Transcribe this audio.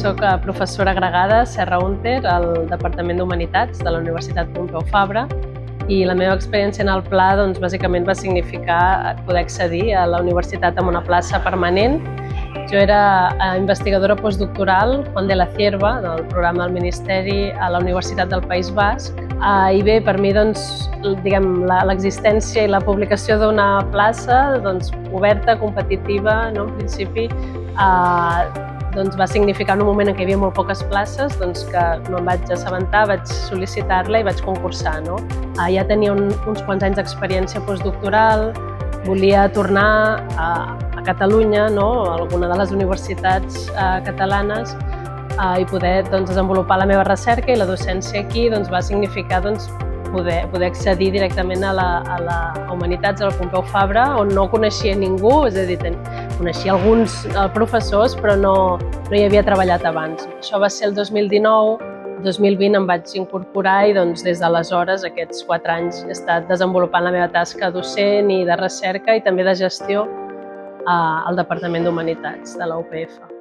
soc professora agregada a Serra Húnter, al Departament d'Humanitats de la Universitat Pompeu Fabra, i la meva experiència en el pla bàsicament va significar poder accedir a la universitat amb una plaça permanent. Jo era investigadora postdoctoral Juan de la Cierva, del programa del Ministeri a la Universitat del País Basc. I bé, per mi l'existència i la publicació d'una plaça oberta, competitiva, en principi, va significar en un moment en què hi havia molt poques places que no em vaig assabentar, vaig sol·licitar-la i vaig concursar. Ja tenia uns quants anys d'experiència postdoctoral, volia tornar a Catalunya, a alguna de les universitats catalanes, i poder desenvolupar la meva recerca, i la docència aquí va significar poder accedir directament a Humanitats, a la Pompeu Fabra, on no coneixia ningú, és a dir, coneixia alguns professors, però no hi havia treballat abans. Això va ser el 2019, el 2020 em vaig incorporar i des d'aleshores, aquests 4 anys, he estat desenvolupant la meva tasca docent i de recerca i també de gestió al Departament d'Humanitats de la UPF.